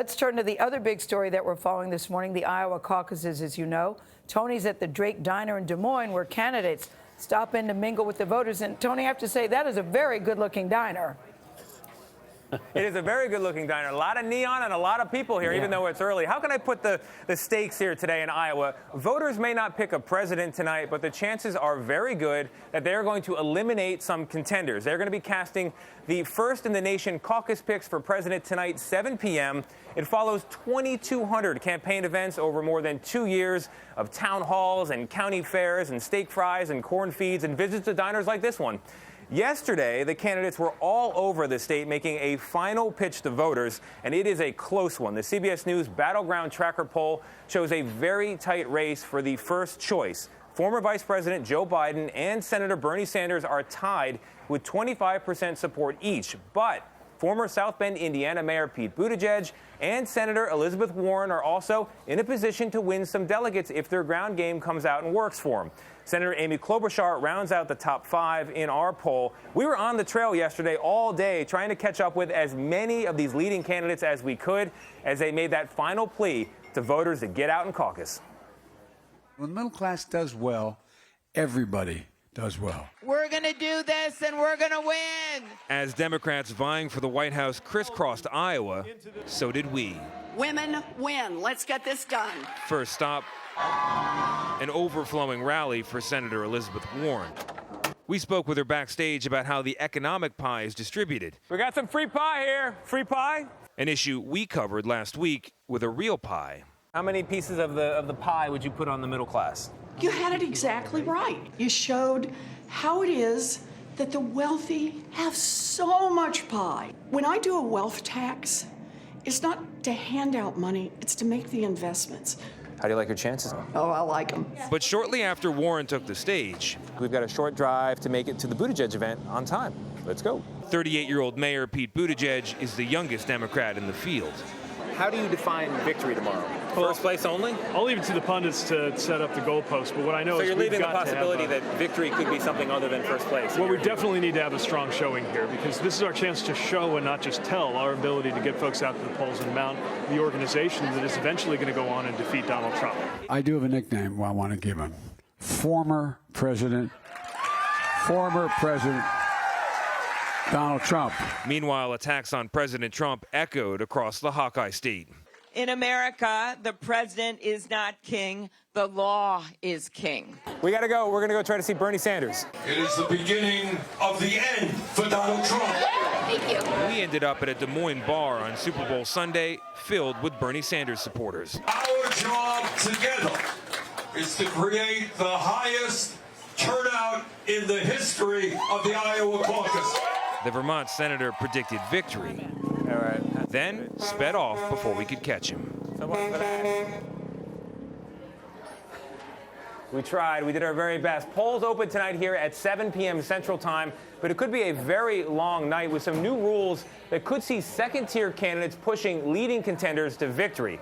Let's turn to the other big story that we're following this morning, the Iowa caucuses, as you know. Tony's at the Drake Diner in Des Moines, where candidates stop in to mingle with the voters. And, Tony, I have to say, that is a very good-looking diner. It is a very good-looking diner. A lot of neon and a lot of people here, even though it's early. How can I put the stakes here today in Iowa? Voters may not pick a president tonight, but the chances are very good that they're going to eliminate some contenders. They're going to be casting the first-in-the-nation caucus picks for president tonight, 7 p.m. It follows 2,200 campaign events over more than 2 years of town halls and county fairs and steak fries and corn feeds and visits to diners like this one. Yesterday, the candidates were all over the state making a final pitch to voters, and it is a close one. The CBS News Battleground Tracker poll shows a very tight race for the first choice. Former Vice President Joe Biden and Senator Bernie Sanders are tied with 25% support each, but former South Bend, Indiana Mayor Pete Buttigieg and Senator Elizabeth Warren are also in a position to win some delegates if their ground game comes out and works for them. Senator Amy Klobuchar rounds out the top 5 in our poll. We were on the trail yesterday all day trying to catch up with as many of these leading candidates as we could as they made that final plea to voters to get out and caucus. When the middle class does well, everybody does well. We're going to do this and we're going to win. As Democrats vying for the White House crisscrossed Iowa, so did we. Women win. Let's get this done. First stop, an overflowing rally for Senator Elizabeth Warren. We spoke with her backstage about how the economic pie is distributed. We got some free pie here. Free pie? An issue we covered last week with a real pie. How many pieces of the pie would you put on the middle class? You had it exactly right. You showed how it is that the wealthy have so much pie. When I do a wealth tax, it's not to hand out money, it's to make the investments. How do you like your chances? Oh, I like them. But shortly after Warren took the stage, We've got a short drive to make it to the Buttigieg event on time. Let's go. 38-year-old Mayor Pete Buttigieg is the youngest Democrat in the field. How do you define victory tomorrow? First place only? I'll leave it to the pundits to set up the goalpost, but what I know So is you're we've leaving the got to possibility have that victory could be something other than first place? well, we definitely need to have a strong showing here because this is our chance to show and not just tell our ability to get folks out to the polls and mount the organization that is eventually going to go on and defeat Donald Trump. I do have a nickname I want to give him. Former President Donald Trump. Meanwhile, attacks on President Trump echoed across the Hawkeye state. In America, the president is not king. The law is king. We got to go. We're going to go try to see Bernie Sanders. It is the beginning of the end for Donald Trump. Thank you. We ended up at a Des Moines bar on Super Bowl Sunday filled with Bernie Sanders supporters. Our job together is to create the highest turnout in the history of the Iowa caucus. The Vermont senator predicted victory, All right. then sped off before we could catch him. We tried. We did our very best. Polls open tonight here at 7 p.m. Central Time, but it could be a very long night with some new rules that could see second-tier candidates pushing leading contenders to victory.